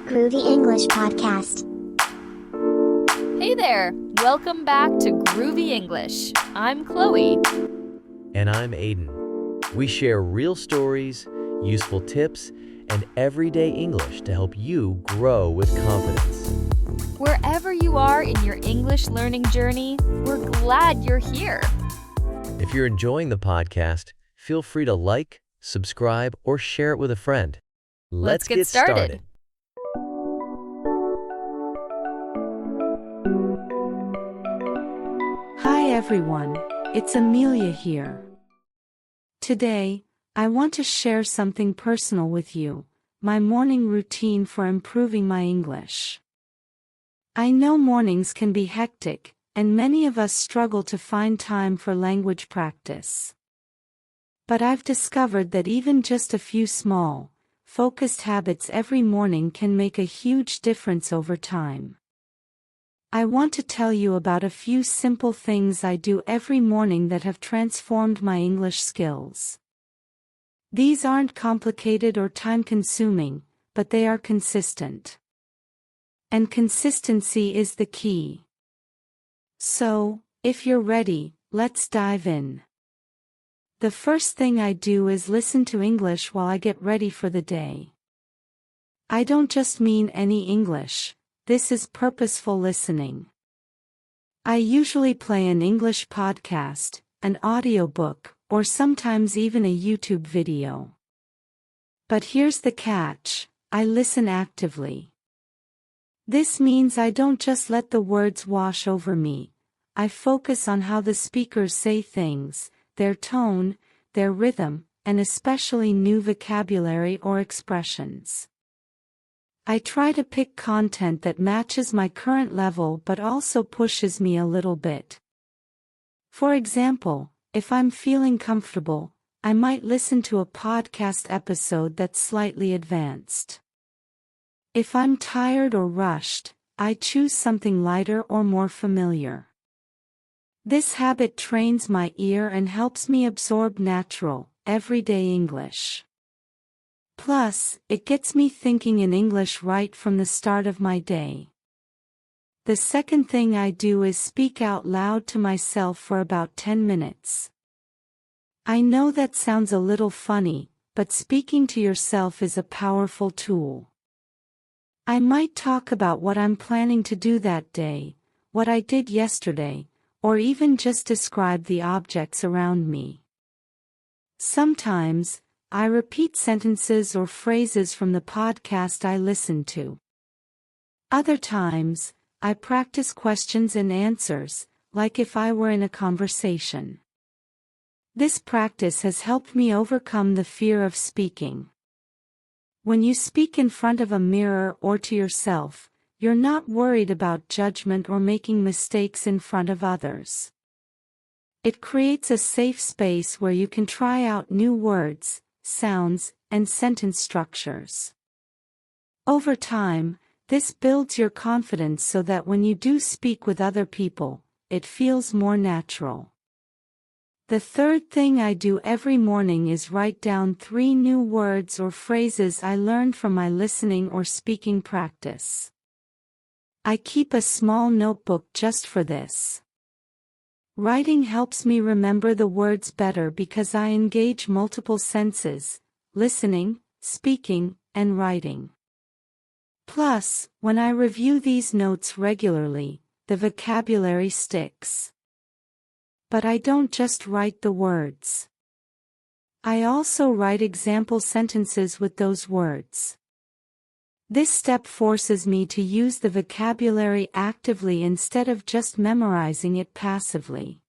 Groovy English Podcast. Hey there! Welcome back to Groovy English. I'm Chloe. And I'm Aiden. We share real stories, useful tips, and everyday English to help you grow with confidence. Wherever you are in your English learning journey, we're glad you're here. If you're enjoying the podcast, feel free to like, subscribe, or share it with a friend. Let's get started. Hi everyone, it's Amelia here. Today, I want to share something personal with you, my morning routine for improving my English. I know mornings can be hectic, and many of us struggle to find time for language practice. But I've discovered that even just a few small, focused habits every morning can make a huge difference over time. I want to tell you about a few simple things I do every morning that have transformed my English skills. These aren't complicated or time-consuming, but they are consistent. And consistency is the key. So, if you're ready, let's dive in. The first thing I do is listen to English while I get ready for the day. I don't just mean any English. This is purposeful listening. I usually play an English podcast, an audiobook, or sometimes even a YouTube video. But here's the catch, I listen actively. This means I don't just let the words wash over me. I focus on how the speakers say things, their tone, their rhythm, and especially new vocabulary or expressions. I try to pick content that matches my current level but also pushes me a little bit. For example, if I'm feeling comfortable, I might listen to a podcast episode that's slightly advanced. If I'm tired or rushed, I choose something lighter or more familiar. This habit trains my ear and helps me absorb natural, everyday English. Plus, it gets me thinking in English right from the start of my day. The second thing I do is speak out loud to myself for about 10 minutes. I know that sounds a little funny, but speaking to yourself is a powerful tool. I might talk about what I'm planning to do that day, what I did yesterday, or even just describe the objects around me. Sometimes, I repeat sentences or phrases from the podcast I listen to. Other times, I practice questions and answers, like if I were in a conversation. This practice has helped me overcome the fear of speaking. When you speak in front of a mirror or to yourself, you're not worried about judgment or making mistakes in front of others. It creates a safe space where you can try out new words, sounds, and sentence structures. Over time, this builds your confidence so that when you do speak with other people, it feels more natural. The third thing I do every morning is write down 3 new words or phrases I learned from my listening or speaking practice. I keep a small notebook just for this. Writing helps me remember the words better because I engage multiple senses, listening, speaking, and writing. Plus, when I review these notes regularly, the vocabulary sticks. But I don't just write the words. I also write example sentences with those words. This step forces me to use the vocabulary actively instead of just memorizing it passively.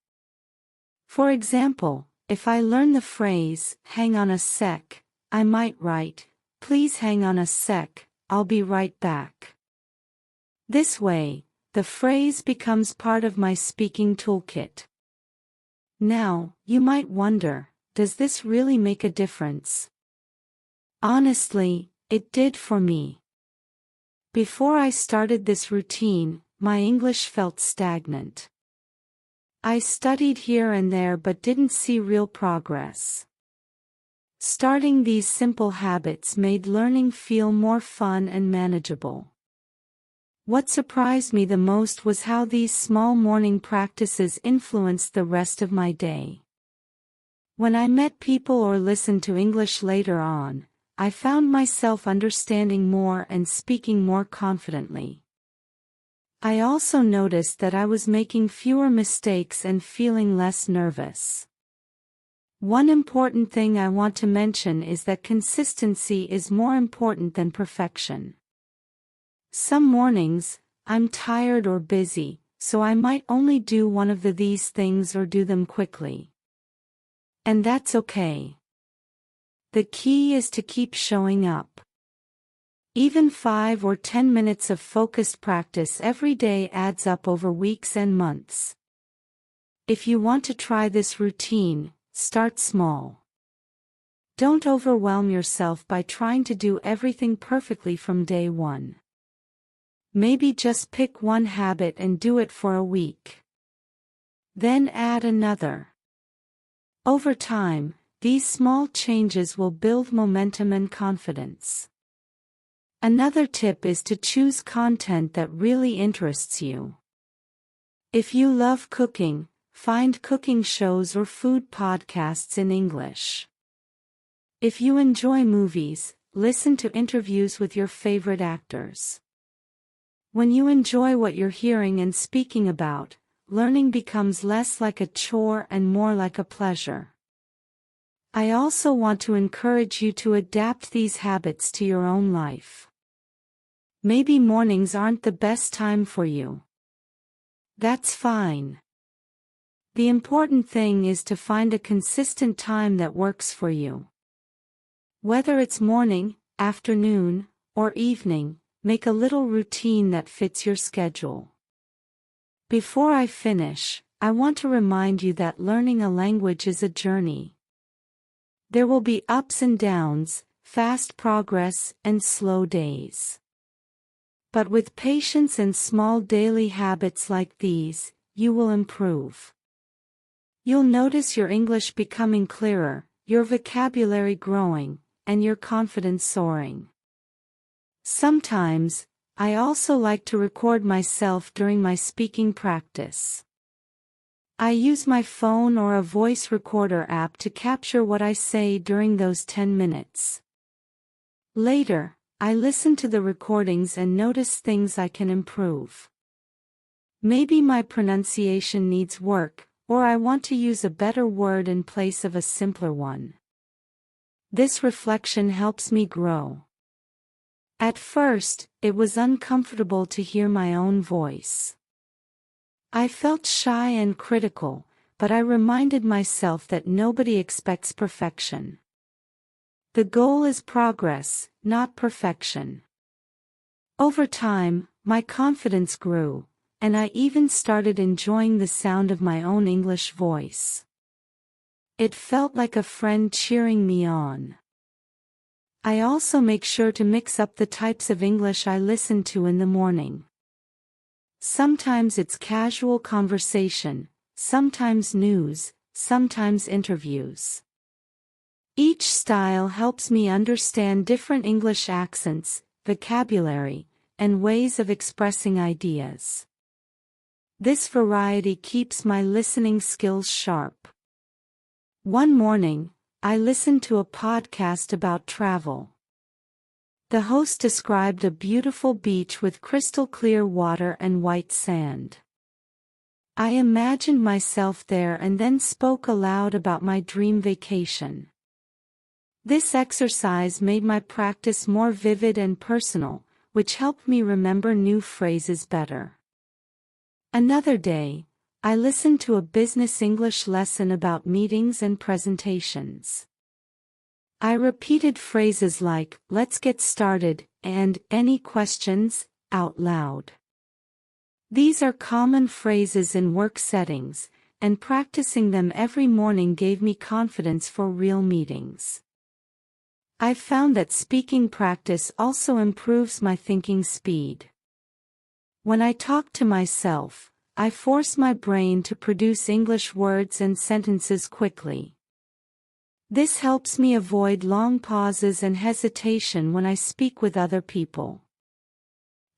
For example, if I learn the phrase, hang on a sec, I might write, please hang on a sec, I'll be right back. This way, the phrase becomes part of my speaking toolkit. Now, you might wonder, does this really make a difference? Honestly, it did for me. Before I started this routine, my English felt stagnant. I studied here and there but didn't see real progress. Starting these simple habits made learning feel more fun and manageable. What surprised me the most was how these small morning practices influenced the rest of my day. When I met people or listened to English later on, I found myself understanding more and speaking more confidently. I also noticed that I was making fewer mistakes and feeling less nervous. One important thing I want to mention is that consistency is more important than perfection. Some mornings, I'm tired or busy, so I might only do one of these things or do them quickly. And that's okay. The key is to keep showing up. Even 5 or 10 minutes of focused practice every day adds up over weeks and months. If you want to try this routine, start small. Don't overwhelm yourself by trying to do everything perfectly from day one. Maybe just pick one habit and do it for a week. Then add another. Over time, these small changes will build momentum and confidence. Another tip is to choose content that really interests you. If you love cooking, find cooking shows or food podcasts in English. If you enjoy movies, listen to interviews with your favorite actors. When you enjoy what you're hearing and speaking about, learning becomes less like a chore and more like a pleasure. I also want to encourage you to adapt these habits to your own life. Maybe mornings aren't the best time for you. That's fine. The important thing is to find a consistent time that works for you. Whether it's morning, afternoon, or evening, make a little routine that fits your schedule. Before I finish, I want to remind you that learning a language is a journey. There will be ups and downs, fast progress, and slow days. But with patience and small daily habits like these, you will improve. You'll notice your English becoming clearer, your vocabulary growing, and your confidence soaring. Sometimes, I also like to record myself during my speaking practice. I use my phone or a voice recorder app to capture what I say during those 10 minutes. Later, I listen to the recordings and notice things I can improve. Maybe my pronunciation needs work, or I want to use a better word in place of a simpler one. This reflection helps me grow. At first, it was uncomfortable to hear my own voice. I felt shy and critical, but I reminded myself that nobody expects perfection. The goal is progress, not perfection. Over time, my confidence grew, and I even started enjoying the sound of my own English voice. It felt like a friend cheering me on. I also make sure to mix up the types of English I listen to in the morning. Sometimes it's casual conversation, sometimes news, sometimes interviews. Each style helps me understand different English accents, vocabulary, and ways of expressing ideas. This variety keeps my listening skills sharp. One morning, I listened to a podcast about travel. The host described a beautiful beach with crystal clear water and white sand. I imagined myself there and then spoke aloud about my dream vacation. This exercise made my practice more vivid and personal, which helped me remember new phrases better. Another day, I listened to a business English lesson about meetings and presentations. I repeated phrases like, "Let's get started," and "Any questions?" out loud. These are common phrases in work settings, and practicing them every morning gave me confidence for real meetings. I've found that speaking practice also improves my thinking speed. When I talk to myself, I force my brain to produce English words and sentences quickly. This helps me avoid long pauses and hesitation when I speak with other people.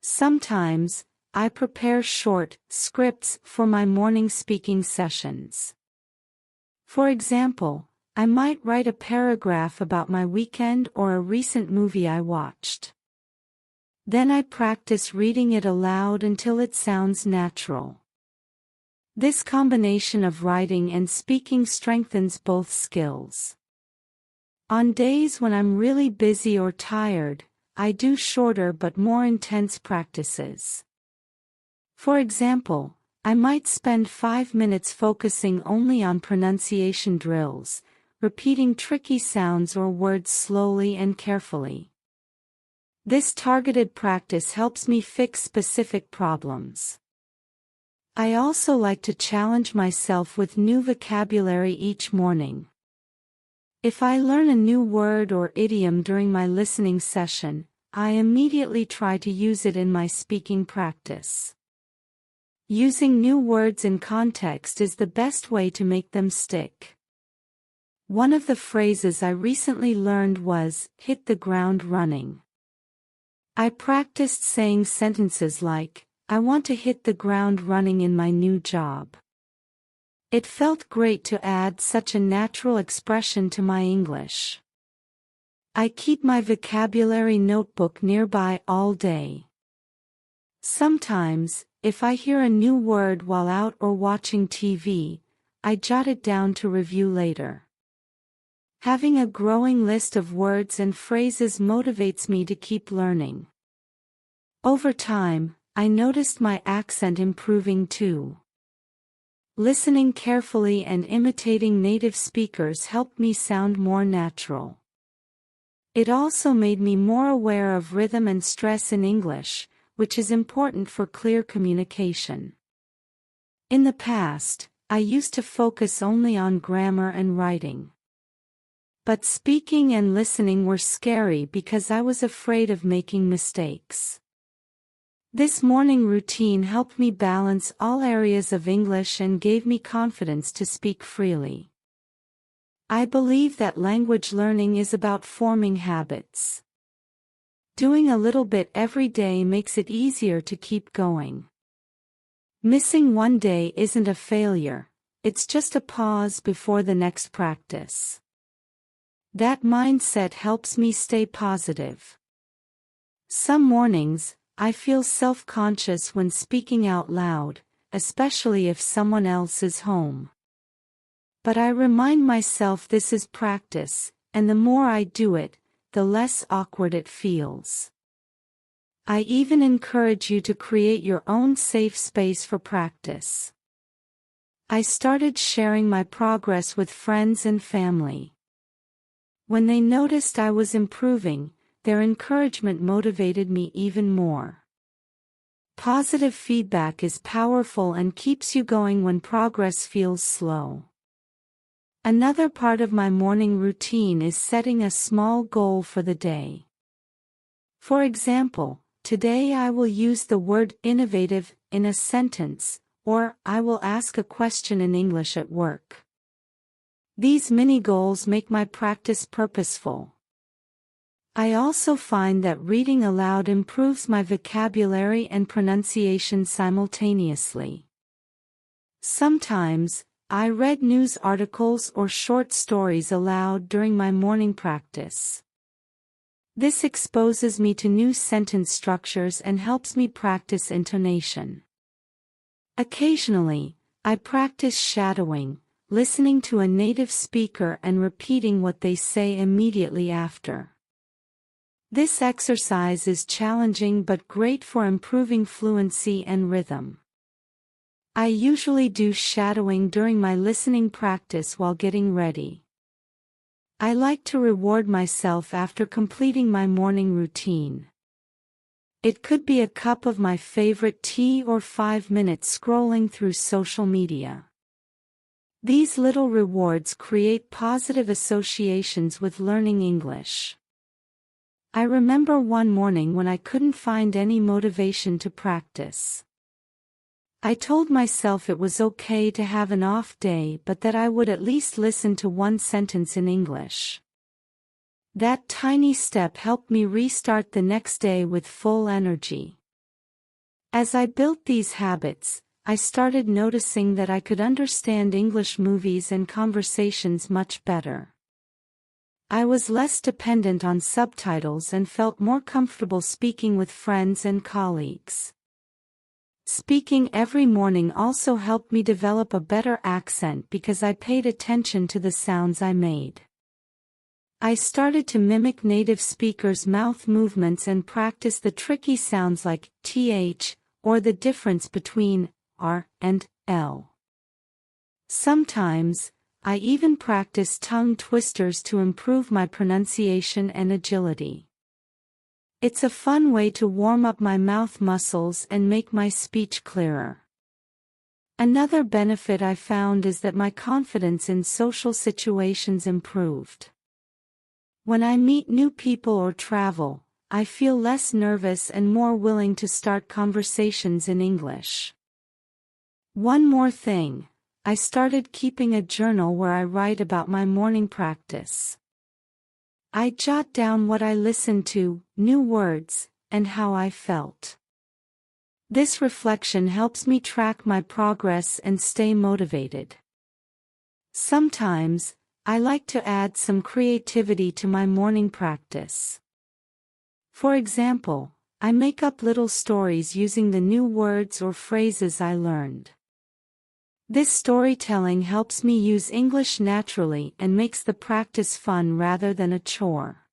Sometimes, I prepare short scripts for my morning speaking sessions. For example, I might write a paragraph about my weekend or a recent movie I watched. Then I practice reading it aloud until it sounds natural. This combination of writing and speaking strengthens both skills. On days when I'm really busy or tired, I do shorter but more intense practices. For example, I might spend 5 minutes focusing only on pronunciation drills, repeating tricky sounds or words slowly and carefully. This targeted practice helps me fix specific problems. I also like to challenge myself with new vocabulary each morning. If I learn a new word or idiom during my listening session, I immediately try to use it in my speaking practice. Using new words in context is the best way to make them stick. One of the phrases I recently learned was, "hit the ground running." I practiced saying sentences like, "I want to hit the ground running in my new job." It felt great to add such a natural expression to my English. I keep my vocabulary notebook nearby all day. Sometimes, if I hear a new word while out or watching TV, I jot it down to review later. Having a growing list of words and phrases motivates me to keep learning. Over time, I noticed my accent improving too. Listening carefully and imitating native speakers helped me sound more natural. It also made me more aware of rhythm and stress in English, which is important for clear communication. In the past, I used to focus only on grammar and writing. But speaking and listening were scary because I was afraid of making mistakes. This morning routine helped me balance all areas of English and gave me confidence to speak freely. I believe that language learning is about forming habits. Doing a little bit every day makes it easier to keep going. Missing one day isn't a failure, it's just a pause before the next practice. That mindset helps me stay positive. Some mornings, I feel self-conscious when speaking out loud, especially if someone else is home. But I remind myself this is practice, and the more I do it, the less awkward it feels. I even encourage you to create your own safe space for practice. I started sharing my progress with friends and family. When they noticed I was improving, their encouragement motivated me even more. Positive feedback is powerful and keeps you going when progress feels slow. Another part of my morning routine is setting a small goal for the day. For example, today I will use the word innovative in a sentence, or I will ask a question in English at work. These mini goals make my practice purposeful. I also find that reading aloud improves my vocabulary and pronunciation simultaneously. Sometimes, I read news articles or short stories aloud during my morning practice. This exposes me to new sentence structures and helps me practice intonation. Occasionally, I practice shadowing, listening to a native speaker and repeating what they say immediately after. This exercise is challenging but great for improving fluency and rhythm. I usually do shadowing during my listening practice while getting ready. I like to reward myself after completing my morning routine. It could be a cup of my favorite tea or 5 minutes scrolling through social media. These little rewards create positive associations with learning English. I remember one morning when I couldn't find any motivation to practice. I told myself it was okay to have an off day, but that I would at least listen to one sentence in English. That tiny step helped me restart the next day with full energy. As I built these habits, I started noticing that I could understand English movies and conversations much better. I was less dependent on subtitles and felt more comfortable speaking with friends and colleagues. Speaking every morning also helped me develop a better accent because I paid attention to the sounds I made. I started to mimic native speakers' mouth movements and practice the tricky sounds like th, or the difference between r and l. Sometimes, I even practice tongue twisters to improve my pronunciation and agility. It's a fun way to warm up my mouth muscles and make my speech clearer. Another benefit I found is that my confidence in social situations improved. When I meet new people or travel, I feel less nervous and more willing to start conversations in English. One more thing, I started keeping a journal where I write about my morning practice. I jot down what I listened to, new words, and how I felt. This reflection helps me track my progress and stay motivated. Sometimes, I like to add some creativity to my morning practice. For example, I make up little stories using the new words or phrases I learned. This storytelling helps me use English naturally and makes the practice fun rather than a chore.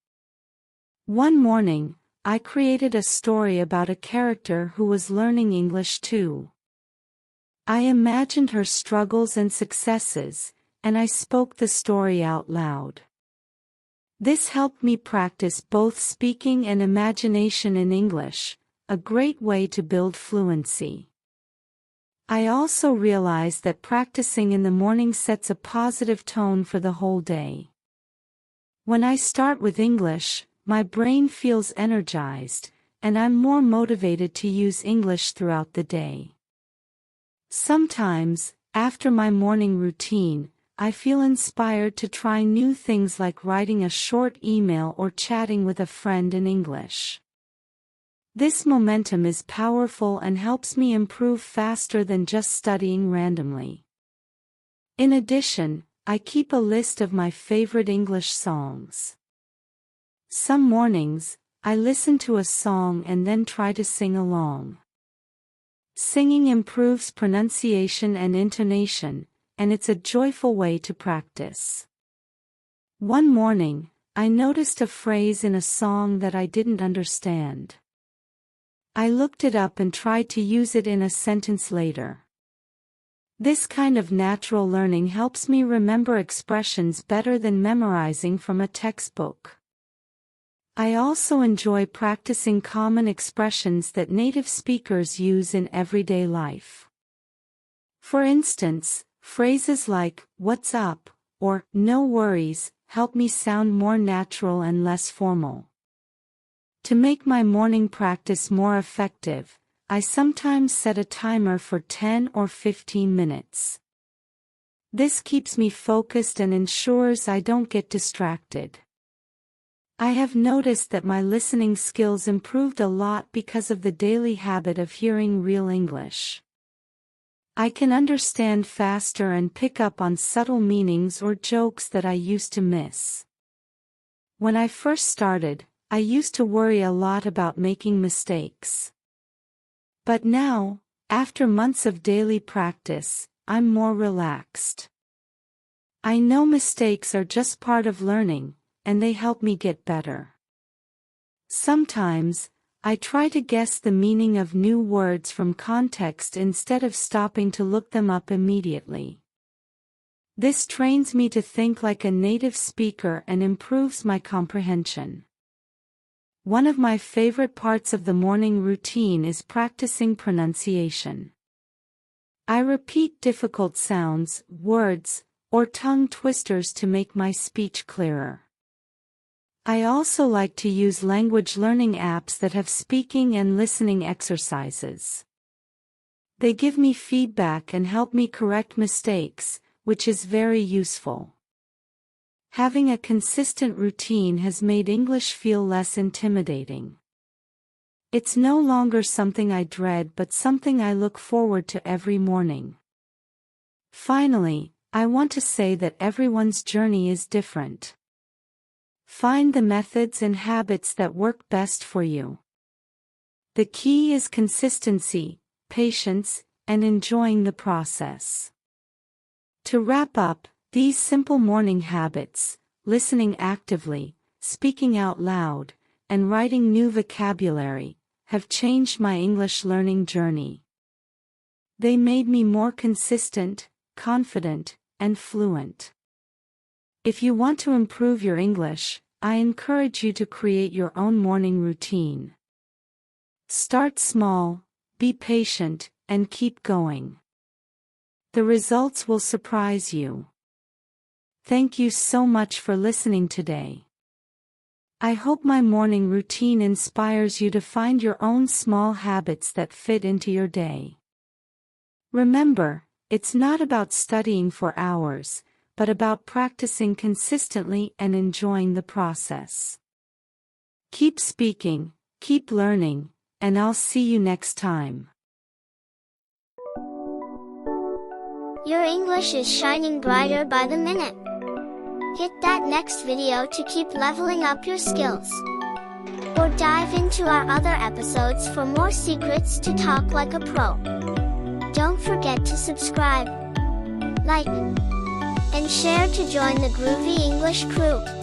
One morning, I created a story about a character who was learning English too. I imagined her struggles and successes, and I spoke the story out loud. This helped me practice both speaking and imagination in English, a great way to build fluency. I also realized that practicing in the morning sets a positive tone for the whole day. When I start with English, my brain feels energized, and I'm more motivated to use English throughout the day. Sometimes, after my morning routine, I feel inspired to try new things like writing a short email or chatting with a friend in English. This momentum is powerful and helps me improve faster than just studying randomly. In addition, I keep a list of my favorite English songs. Some mornings, I listen to a song and then try to sing along. Singing improves pronunciation and intonation, and it's a joyful way to practice. One morning, I noticed a phrase in a song that I didn't understand. I looked it up and tried to use it in a sentence later. This kind of natural learning helps me remember expressions better than memorizing from a textbook. I also enjoy practicing common expressions that native speakers use in everyday life. For instance, phrases like, "What's up?" or "No worries," help me sound more natural and less formal. To make my morning practice more effective, I sometimes set a timer for 10 or 15 minutes. This keeps me focused and ensures I don't get distracted. I have noticed that my listening skills improved a lot because of the daily habit of hearing real English. I can understand faster and pick up on subtle meanings or jokes that I used to miss. When I first started, I used to worry a lot about making mistakes. But now, after months of daily practice, I'm more relaxed. I know mistakes are just part of learning, and they help me get better. Sometimes, I try to guess the meaning of new words from context instead of stopping to look them up immediately. This trains me to think like a native speaker and improves my comprehension. One of my favorite parts of the morning routine is practicing pronunciation. I repeat difficult sounds, words, or tongue twisters to make my speech clearer. I also like to use language learning apps that have speaking and listening exercises. They give me feedback and help me correct mistakes, which is very useful. Having a consistent routine has made English feel less intimidating. It's no longer something I dread but something I look forward to every morning. Finally, I want to say that everyone's journey is different. Find the methods and habits that work best for you. The key is consistency, patience, and enjoying the process. To wrap up, these simple morning habits, listening actively, speaking out loud, and writing new vocabulary, have changed my English learning journey. They made me more consistent, confident, and fluent. If you want to improve your English, I encourage you to create your own morning routine. Start small, be patient, and keep going. The results will surprise you. Thank you so much for listening today. I hope my morning routine inspires you to find your own small habits that fit into your day. Remember, it's not about studying for hours, but about practicing consistently and enjoying the process. Keep speaking, keep learning, and I'll see you next time. Your English is shining brighter by the minute. Hit that next video to keep leveling up your skills. Or dive into our other episodes for more secrets to talk like a pro. Don't forget to subscribe, like, and share to join the Groovy English crew.